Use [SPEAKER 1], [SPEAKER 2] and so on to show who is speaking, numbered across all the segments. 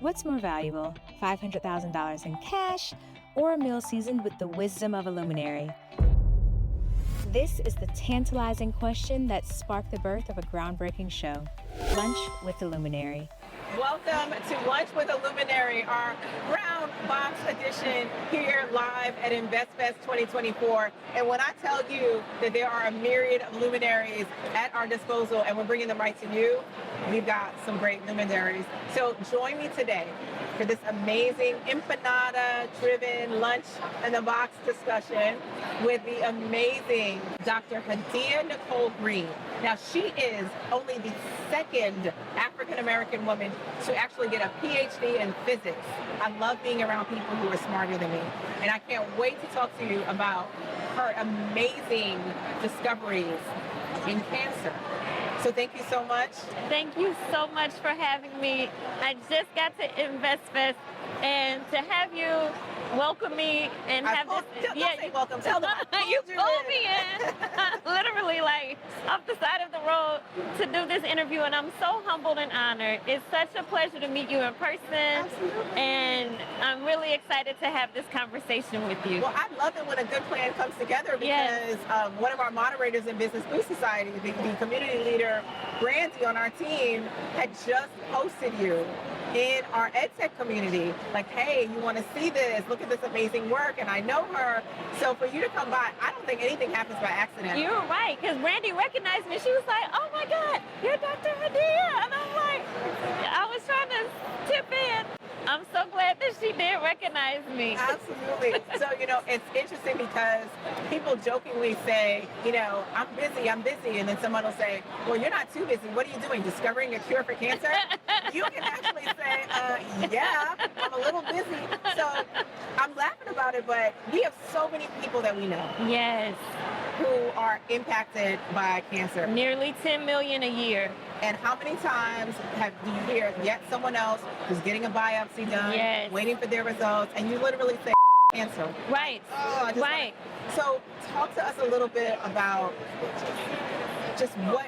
[SPEAKER 1] What's more valuable, $500,000 in cash or a meal seasoned with the wisdom of a luminary? This is the tantalizing question that sparked the birth of a groundbreaking show, Lunch with the Luminary.
[SPEAKER 2] Welcome to Lunch with a Luminary, our Brown Box edition here live at InvestFest 2024. And when I tell you that there are a myriad of luminaries at our disposal and we're bringing them right to you, we've got some great luminaries. So join me today for this amazing empanada-driven lunch in the box discussion with the amazing Dr. Hadiyah-Nicole Green. Now, she is only the second African-American woman to actually get a PhD in physics. I love being around people who are smarter than me. And I can't wait to talk to you about her amazing discoveries in cancer. So thank you so much.
[SPEAKER 3] Thank you so much for having me. I just got to InvestFest, and to have you welcome me and have this.
[SPEAKER 2] Don't say welcome. Tell them
[SPEAKER 3] you pulled me in, literally like off the side of the road to do this interview, and I'm so humbled and honored. It's such a pleasure to meet you in person.
[SPEAKER 2] Absolutely.
[SPEAKER 3] And I'm really excited to have this conversation with you.
[SPEAKER 2] Well, I love it when a good plan comes together because one of our moderators in Business Boost Society, the community leader, Brandy on our team, had just posted you in our EdTech community, like, hey, you want to see this? Look at this amazing work. And I know her. So for you to come by, I don't think anything happens by accident.
[SPEAKER 3] You're right, because Brandy recognized me. She was like, oh my God, you're Dr. Hadiyah. And I'm like, I was trying to tip in. I'm so glad that she did recognize me.
[SPEAKER 2] Absolutely. So, it's interesting because people jokingly say, I'm busy. And then someone will say, well, you're not too busy. What are you doing? Discovering a cure for cancer? You can actually say, yeah, I'm a little busy. So I'm laughing about it, but we have so many people that we know.
[SPEAKER 3] Yes.
[SPEAKER 2] Who are impacted by cancer.
[SPEAKER 3] Nearly 10 million a year.
[SPEAKER 2] And how many times do you hear yet someone else who's getting a biopsy done, waiting for their results, and you literally say cancer?
[SPEAKER 3] Right. Right.
[SPEAKER 2] So talk to us a little bit about just what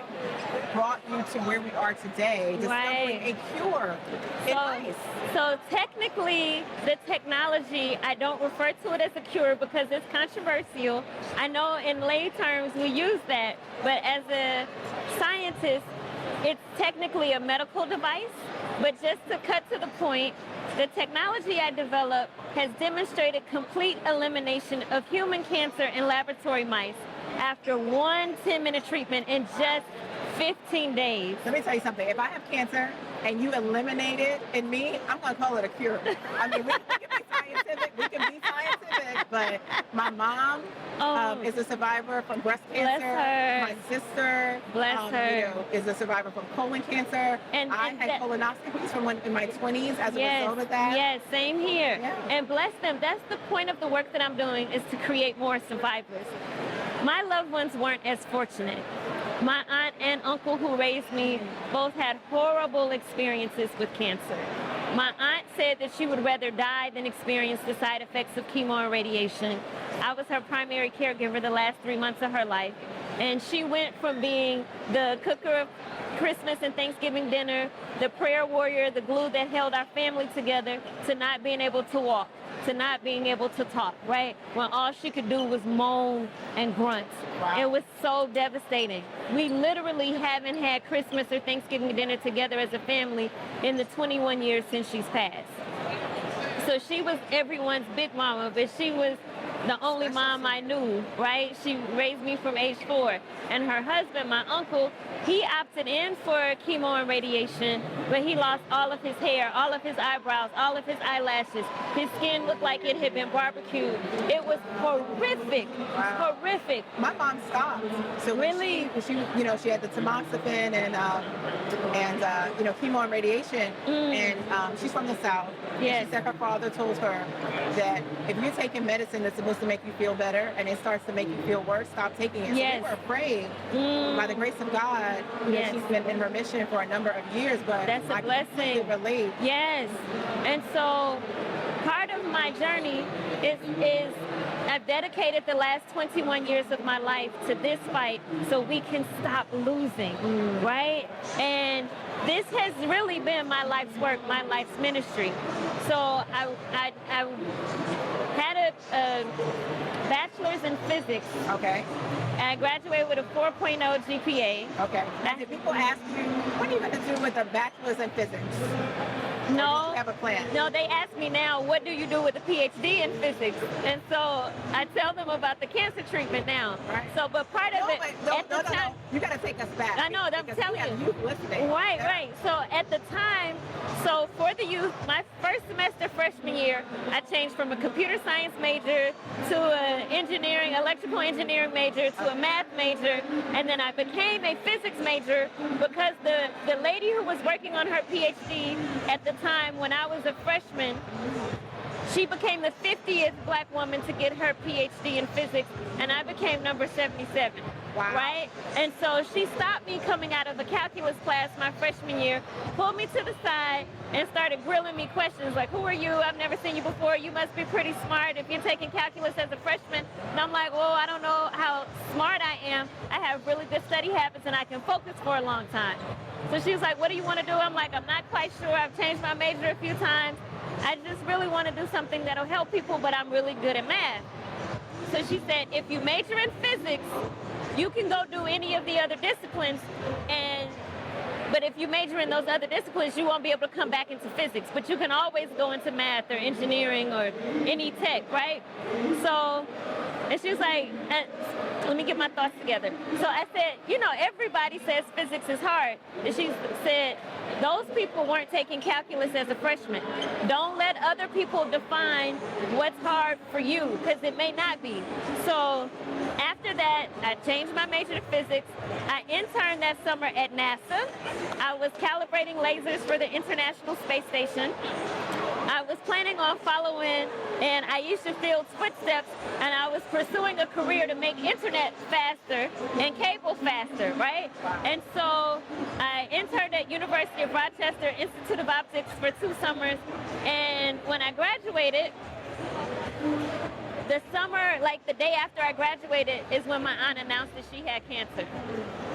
[SPEAKER 2] brought you to where we are today, discovering a cure in mice.
[SPEAKER 3] So technically, the technology, I don't refer to it as a cure because it's controversial. I know in lay terms we use that, but as a scientist, it's technically a medical device. But just to cut to the point, the technology I developed has demonstrated complete elimination of human cancer in laboratory mice after one 10-minute treatment in just 15 days.
[SPEAKER 2] Let me tell you something. If I have cancer and you eliminate it in me, I'm going to call it a cure. I mean, we can be scientific, but my mom is a survivor from breast cancer.
[SPEAKER 3] Bless her.
[SPEAKER 2] My sister is a survivor from colon cancer. And I had colonoscopies from in my 20s as a result of that.
[SPEAKER 3] Yes, same here.
[SPEAKER 2] Yeah.
[SPEAKER 3] And bless them. That's the point of the work that I'm doing, is to create more survivors. My loved ones weren't as fortunate. My aunt and uncle who raised me both had horrible experiences with cancer. My aunt said that she would rather die than experience the side effects of chemo and radiation. I was her primary caregiver the last 3 months of her life. And she went from being the cooker of Christmas and Thanksgiving dinner, the prayer warrior, the glue that held our family together, to not being able to walk, to not being able to talk, right? When all she could do was moan and grunt.
[SPEAKER 2] Wow.
[SPEAKER 3] It was so devastating. We literally haven't had Christmas or Thanksgiving dinner together as a family in the 21 years since she's passed. So she was everyone's big mama, but she was the only mom I knew, right? She raised me from age 4. And her husband, my uncle, he opted in for chemo and radiation, but he lost all of his hair, all of his eyebrows, all of his eyelashes. His skin looked like it had been barbecued. It was horrific.
[SPEAKER 2] Wow.
[SPEAKER 3] Horrific.
[SPEAKER 2] My mom stopped. So
[SPEAKER 3] really,
[SPEAKER 2] she had the tamoxifen and chemo and radiation, and she's from the South.
[SPEAKER 3] Yes.
[SPEAKER 2] She said her father told her that if you're taking medicine that's supposed to make you feel better and it starts to make you feel worse, stop taking it.
[SPEAKER 3] Yes.
[SPEAKER 2] So we were afraid. By the grace of God, she's been in remission for a number of years, but
[SPEAKER 3] that's a blessing.
[SPEAKER 2] Relate.
[SPEAKER 3] Yes. And so part of my journey is I've dedicated the last 21 years of my life to this fight so we can stop losing, right? And this has really been my life's work, my life's ministry. So I had a bachelor's in physics.
[SPEAKER 2] Okay.
[SPEAKER 3] And I graduated with a 4.0 GPA.
[SPEAKER 2] Okay. Now, did people ask you, what are you going to do with a bachelor's in physics? Or
[SPEAKER 3] No.
[SPEAKER 2] did you have a plan?
[SPEAKER 3] No, they ask me now, what do you do with a PhD in physics? And so I tell them about the cancer treatment now.
[SPEAKER 2] Right.
[SPEAKER 3] So, but part of it, at the time,
[SPEAKER 2] You got to take us back.
[SPEAKER 3] I know, I'm
[SPEAKER 2] because
[SPEAKER 3] telling
[SPEAKER 2] we have
[SPEAKER 3] you.
[SPEAKER 2] youth listening.
[SPEAKER 3] Right,
[SPEAKER 2] Yeah.
[SPEAKER 3] right. So at the time, so for the youth, my first semester freshman year, I changed from a computer science major to an engineering, electrical engineering major to a math major, and then I became a physics major because the lady who was working on her PhD at the time when I was a freshman, she became the 50th black woman to get her PhD in physics, and I became number 77.
[SPEAKER 2] Wow.
[SPEAKER 3] Right? And so she stopped me coming out of a calculus class my freshman year, pulled me to the side, and started grilling me questions like, who are you? I've never seen you before. You must be pretty smart if you're taking calculus as a freshman. And I'm like, well, I don't know how smart I am. I have really good study habits, and I can focus for a long time. So she was like, what do you want to do? I'm like, I'm not quite sure. I've changed my major a few times. I just really want to do something that'll help people, but I'm really good at math. So she said, if you major in physics, you can go do any of the other disciplines, but if you major in those other disciplines, you won't be able to come back into physics, but you can always go into math or engineering or any tech, right? So, and she was like, let me get my thoughts together. So I said, you know, everybody says physics is hard. And she said, those people weren't taking calculus as a freshman. Don't let other people define what's hard for you, because it may not be. So after that, I changed my major to physics. I interned that summer at NASA. I was calibrating lasers for the International Space Station. I was planning on following in Aisha Field's footsteps, and I was pursuing a career to make internet faster and cable faster, right? And so I interned at University of Rochester Institute of Optics for 2 summers, and when I graduated, the summer, like the day after I graduated, is when my aunt announced that she had cancer.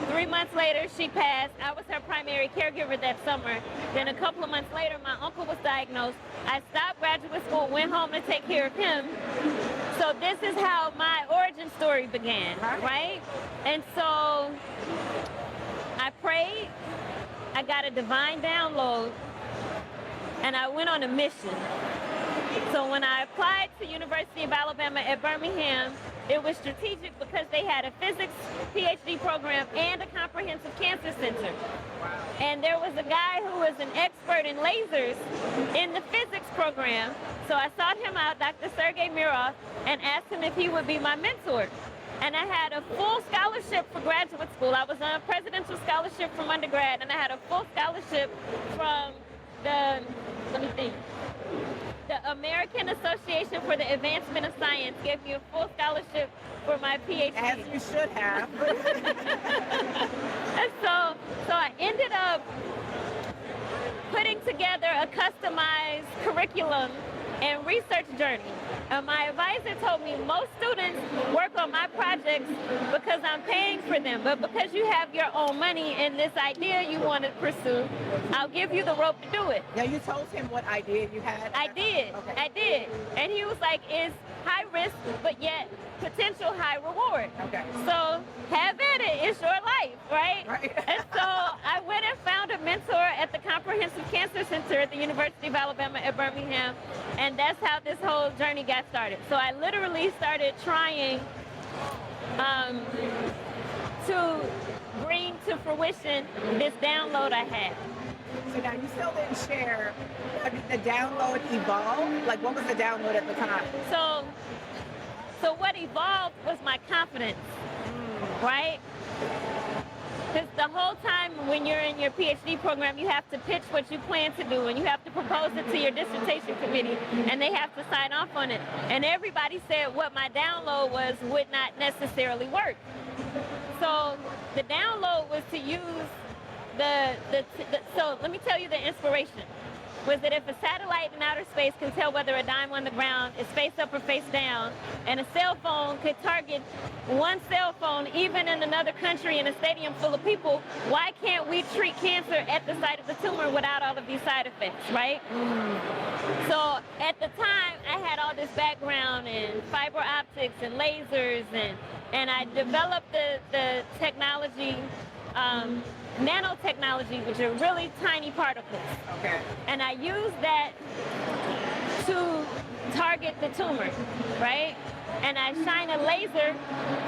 [SPEAKER 3] 3 months later, she passed. I was her primary caregiver that summer. Then a couple of months later, my uncle was diagnosed. I stopped graduate school, went home to take care of him. So this is how my origin story began, right? And so I prayed, I got a divine download, and I went on a mission. So when I applied to University of Alabama at Birmingham, it was strategic because they had a physics PhD program and a comprehensive cancer center. And there was a guy who was an expert in lasers in the physics program. So I sought him out, Dr. Sergey Mirov, and asked him if he would be my mentor. And I had a full scholarship for graduate school. I was on a presidential scholarship from undergrad, and I had a full scholarship from the American Association for the Advancement of Science gave me a full scholarship for my PhD.
[SPEAKER 2] As you should have.
[SPEAKER 3] And so I ended up putting together a customized curriculum and research journey. My advisor told me most students work on my projects because I'm paying for them, but because you have your own money and this idea you want to pursue, I'll give you the rope to do it.
[SPEAKER 2] Now, you told him what idea you had?
[SPEAKER 3] I did.
[SPEAKER 2] Okay.
[SPEAKER 3] I did. And he was like, it's high risk, but yet potential high reward.
[SPEAKER 2] Okay.
[SPEAKER 3] So have at it. It's your life, right?
[SPEAKER 2] Right.
[SPEAKER 3] And so I went and found a mentor at the Comprehensive Cancer Center at the University of Alabama at Birmingham. And that's how this whole journey got started. So I literally started trying to bring to fruition this download I had.
[SPEAKER 2] So now you still didn't share, the download evolved? Like, what was the download at the time?
[SPEAKER 3] So what evolved was my confidence, right? Because the whole time when you're in your PhD program, you have to pitch what you plan to do, and you have to propose it to your dissertation committee, and they have to sign off on it. And everybody said what my download was would not necessarily work. So the download was to use so let me tell you the inspiration. was that if a satellite in outer space can tell whether a dime on the ground is face up or face down, and a cell phone could target one cell phone even in another country in a stadium full of people, why can't we treat cancer at the site of the tumor without all of these side effects, right? So at the time, I had all this background in fiber optics and lasers, and I developed the technology, nanotechnology, which are really tiny particles.
[SPEAKER 2] Okay.
[SPEAKER 3] And I use that to target the tumor, right? And I shine a laser,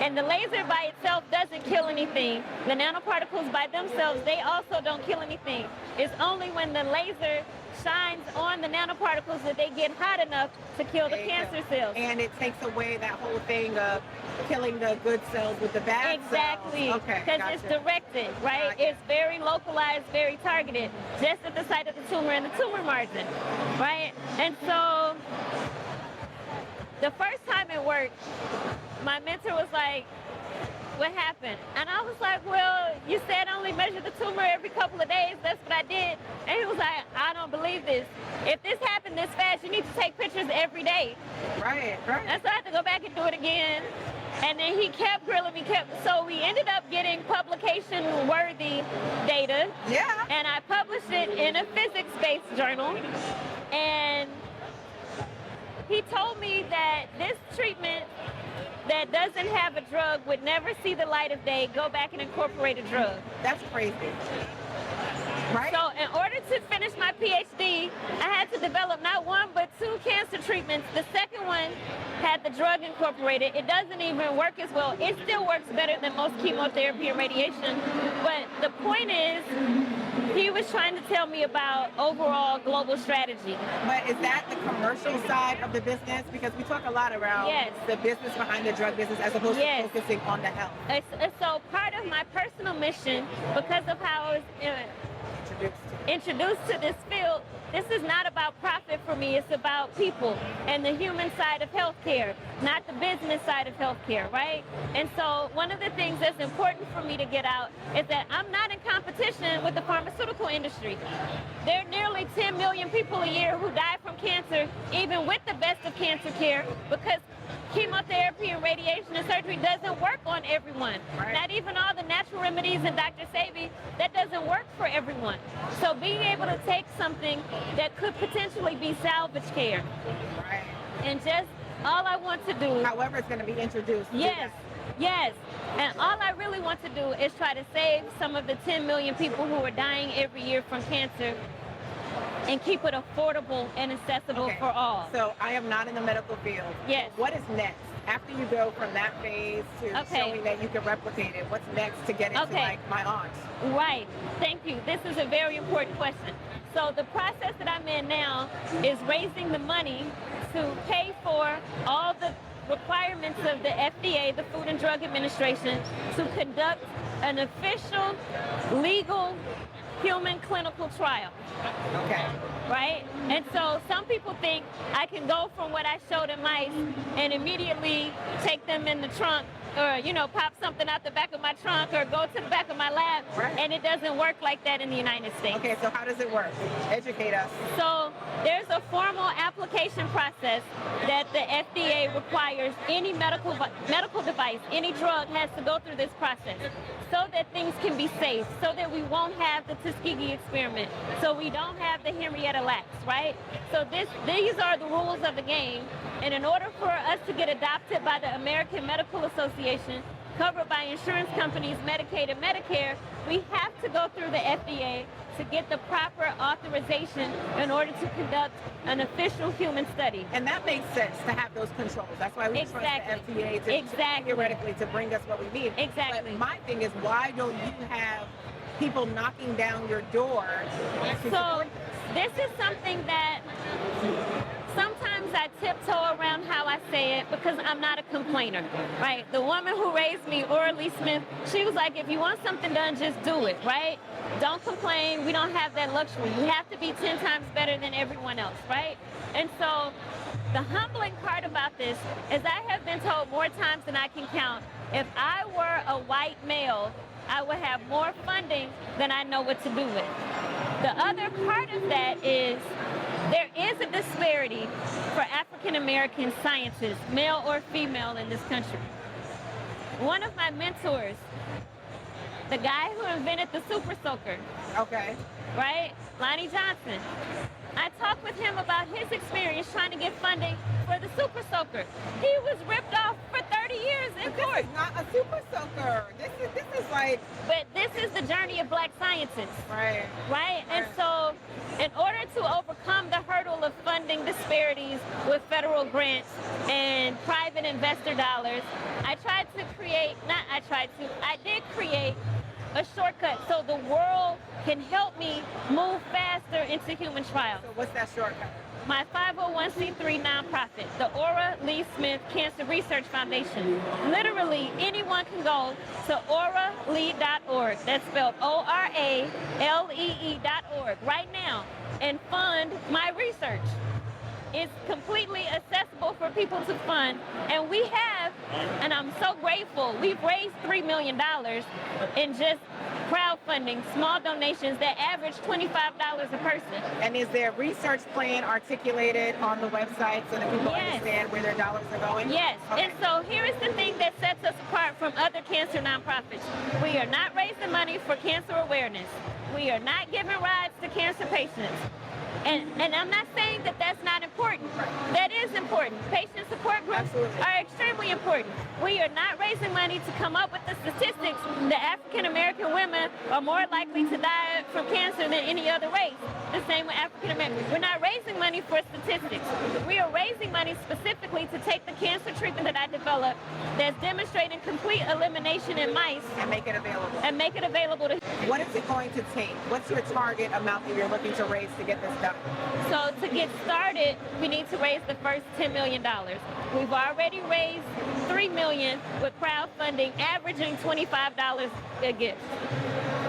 [SPEAKER 3] and the laser by itself doesn't kill anything. The nanoparticles by themselves, they also don't kill anything. It's only when the laser shines on the nanoparticles that they get hot enough to kill the cancer cells.
[SPEAKER 2] And it takes away that whole thing of killing the good cells with the bad
[SPEAKER 3] Exactly.
[SPEAKER 2] cells. Okay,
[SPEAKER 3] Because
[SPEAKER 2] gotcha.
[SPEAKER 3] it's directed, right?
[SPEAKER 2] Gotcha.
[SPEAKER 3] It's very localized, very targeted, just at the site of the tumor and the tumor margin, right? And so the first time it worked, my mentor was like, what happened? And I was like, well, you said only measure the tumor every couple of days. That's what I did. And he was like, I don't believe this. If this happened this fast, you need to take pictures every day.
[SPEAKER 2] Right.
[SPEAKER 3] And so I had to go back and do it again. And then he kept grilling me, so we ended up getting publication-worthy data.
[SPEAKER 2] Yeah.
[SPEAKER 3] And I published it in a physics-based journal. And he told me that this treatment that doesn't have a drug would never see the light of day. Go back and incorporate a drug.
[SPEAKER 2] That's crazy. Right?
[SPEAKER 3] So in order to finish my PhD, I had to develop not one but two cancer treatments. The second one had the drug incorporated. It doesn't even work as well. It still works better than most chemotherapy and radiation. But the point is, he was trying to tell me about overall global strategy.
[SPEAKER 2] But is that the commercial side of the business? Because we talk a lot around the business behind the drug business as opposed to focusing on the health.
[SPEAKER 3] So part of my personal mission, because of how I was introduced to this field, this is not about profit for me. It's about people and the human side of healthcare, not the business side of healthcare, right? And so one of the things that's important for me to get out is that I'm not in competition with the pharmaceutical industry. There are nearly 10 million people a year who die from cancer, even with the best of cancer care, because chemotherapy and radiation and surgery doesn't work on everyone.
[SPEAKER 2] Right.
[SPEAKER 3] Not even all the natural remedies and Dr. Sebi, that doesn't work for everyone. So being able to take something that could potentially be salvage care,
[SPEAKER 2] Right.
[SPEAKER 3] and just all I want to do,
[SPEAKER 2] However, it's going to be introduced. to
[SPEAKER 3] yes,
[SPEAKER 2] that.
[SPEAKER 3] yes, and all I really want to do is try to save some of the 10 million people who are dying every year from cancer and keep it affordable and accessible for all.
[SPEAKER 2] So I am not in the medical field.
[SPEAKER 3] Yes.
[SPEAKER 2] What is next? After you go from that phase to showing that you can replicate it, what's next to get into like my aunt?
[SPEAKER 3] Right. Thank you. This is a very important question. So the process that I'm in now is raising the money to pay for all the requirements of the FDA, the Food and Drug Administration, to conduct an official, legal, human clinical trial.
[SPEAKER 2] Okay.
[SPEAKER 3] Right? And so some people think I can go from what I showed in mice and immediately take them in the trunk, or, you know, pop something out the back of my trunk or go to the back of my lab, and it doesn't work like that in the United States.
[SPEAKER 2] Okay, so how does it work? Educate us.
[SPEAKER 3] So there's a formal application process that the FDA requires any medical device, any drug has to go through this process so that things can be safe, so that we won't have the Tuskegee experiment, so we don't have the Henrietta Lacks, right? So these are the rules of the game, and in order for us to get adopted by the American Medical Association, covered by insurance companies, Medicaid and Medicare, we have to go through the FDA to get the proper authorization in order to conduct an official human study.
[SPEAKER 2] And that makes sense to have those controls. That's why we trust the FDA to theoretically to bring us what we need.
[SPEAKER 3] Exactly.
[SPEAKER 2] But my thing is, why don't you have people knocking down your door to
[SPEAKER 3] So this is something that sometimes I tiptoe around how I say it because I'm not a complainer, right? The woman who raised me, Orly Smith, she was like, if you want something done, just do it, right? Don't complain. We don't have that luxury. We have to be 10 times better than everyone else, right? And so the humbling part about this is I have been told more times than I can count, if I were a white male, I would have more funding than I know what to do with. The other part of that is there is a disparity for African American scientists, male or female, in this country. One of my mentors, the guy who invented the super soaker,
[SPEAKER 2] Okay.
[SPEAKER 3] right? Lonnie Johnson. I talked with him about his experience trying to get funding for the super soaker. He was ripped off for 30 years in
[SPEAKER 2] But
[SPEAKER 3] court.
[SPEAKER 2] this is not a super soaker. This is like,
[SPEAKER 3] But this is the journey of black scientists,
[SPEAKER 2] right.
[SPEAKER 3] right? And so in order to overcome the hurdle of funding disparities with federal grants and private investor dollars, I did create a shortcut so the world can help me move faster into human trials.
[SPEAKER 2] So what's that shortcut?
[SPEAKER 3] My 501c3 nonprofit, the Aura Lee Smith Cancer Research Foundation. Literally, anyone can go to auralee.org, that's spelled ORALEE.org, right now, and fund my research. It's completely accessible for people to fund, and we have, and I'm so grateful, we've raised $3 million in just crowdfunding, small donations that average $25 a person.
[SPEAKER 2] And is there research plan articulated on the website so that people
[SPEAKER 3] Yes.
[SPEAKER 2] understand where their dollars are going?
[SPEAKER 3] Yes,
[SPEAKER 2] Okay.
[SPEAKER 3] and so here is the thing that sets us apart from other cancer nonprofits. We are not raising money for cancer awareness. We are not giving rides to cancer patients. And I'm not saying that that's not important. That is important. Patient support groups
[SPEAKER 2] Absolutely.
[SPEAKER 3] are extremely important. We are not raising money to come up with the statistics that African American women are more likely to die from cancer than any other race. The same with African Americans. We're not raising money for statistics. We are raising money specifically to take the cancer treatment that I developed that's demonstrating complete elimination in mice
[SPEAKER 2] And make it available.
[SPEAKER 3] and make it available to.
[SPEAKER 2] What is it going to take? What's your target amount that you're looking to raise to get this done?
[SPEAKER 3] So to get started, we need to raise the first $10 million. We've already raised $3 million with crowdfunding, averaging $25 a gift.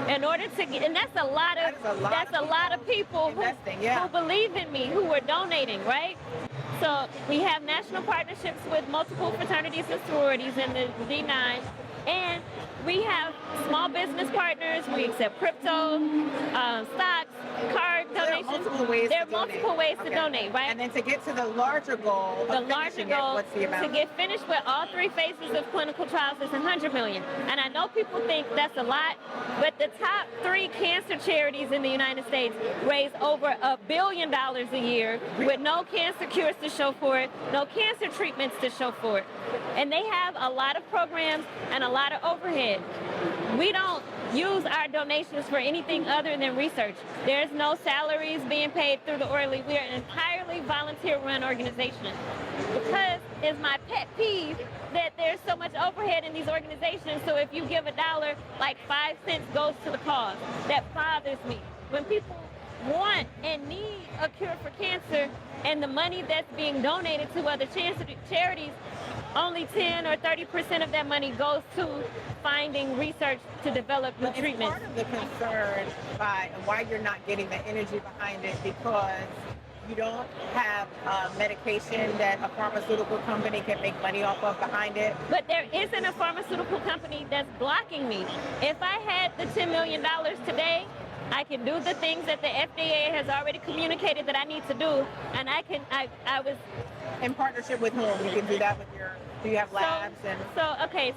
[SPEAKER 3] In order to get, and that's a lot of,
[SPEAKER 2] That is a lot of
[SPEAKER 3] people
[SPEAKER 2] investing, yeah.
[SPEAKER 3] who believe in me, who are donating, right? So we have national partnerships with multiple fraternities and sororities in the D9, and we have small business partners. We accept crypto, stocks, card donations. There are multiple ways to donate, right?
[SPEAKER 2] And then to get to the larger goal,
[SPEAKER 3] The
[SPEAKER 2] of
[SPEAKER 3] larger
[SPEAKER 2] finishing it,
[SPEAKER 3] goal
[SPEAKER 2] what's the amount?
[SPEAKER 3] to get finished with all 3 phases of clinical trials is $100 million. And I know people think that's a lot, but the top 3 cancer charities in the United States raise over $1 billion a year with no cancer cures to show for it, no cancer treatments to show for it. And they have a lot of programs and a lot of overhead. We don't use our donations for anything other than research. There's no salaries being paid through the Orly. We are an entirely volunteer-run organization. Because it's my pet peeve that there's so much overhead in these organizations, so if you give $1, like 5 cents goes to the cause. That bothers me. When people want and need a cure for cancer, and the money that's being donated to other charities, only 10 or 30% of that money goes to finding research to develop new treatments.
[SPEAKER 2] Part of the concern by why you're not getting the energy behind it because you don't have medication that a pharmaceutical company can make money off of behind it.
[SPEAKER 3] But there isn't a pharmaceutical company that's blocking me. If I had the $10 million today, I can do the things that the FDA has already communicated that I need to do, and I was...
[SPEAKER 2] In partnership with whom? You can do that with your, do you have labs?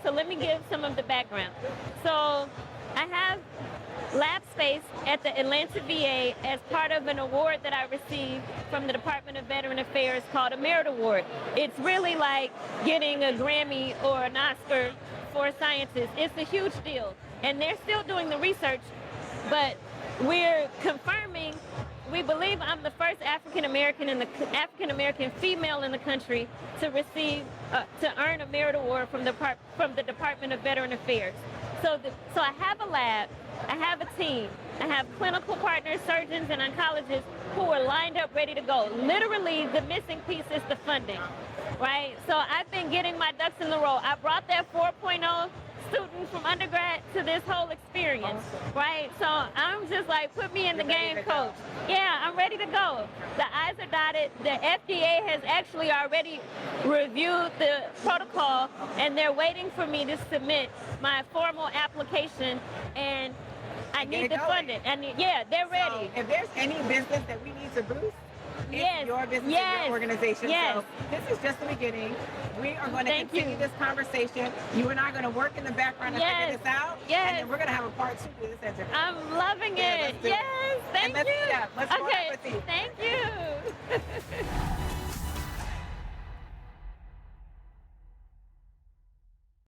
[SPEAKER 3] So let me give some of the background. So I have lab space at the Atlanta VA as part of an award that I received from the Department of Veteran Affairs called a Merit Award. It's really like getting a Grammy or an Oscar for a scientist. It's a huge deal. And they're still doing the research, but we're confirming, we believe I'm the first African American female in the country to receive, to earn a Merit Award from the Department of Veteran Affairs. So I have a lab, I have a team, I have clinical partners, surgeons, and oncologists who are lined up ready to go. Literally, the missing piece is the funding, right? So I've been getting my ducks in the row. I brought that 4.0 student from undergrad to this whole experience, right? So I'm just like, put me in the game, coach. Yeah, I'm ready to go. The I's are dotted. The FDA has actually already reviewed the protocol, and they're waiting for me to submit my formal application. And I
[SPEAKER 2] and get
[SPEAKER 3] need
[SPEAKER 2] it
[SPEAKER 3] to
[SPEAKER 2] going.
[SPEAKER 3] fund it. Yeah, they're ready.
[SPEAKER 2] So if there's any business that we need to boost, it's your business and your organization. So this is just the beginning. We are going to continue this conversation. You and I are going to work in the background and figure this out. And then we're going to have a part 2 to this interview.
[SPEAKER 3] I'm loving it.
[SPEAKER 2] Yes,
[SPEAKER 3] Thank you.
[SPEAKER 2] let's go on with you.
[SPEAKER 3] Thank you.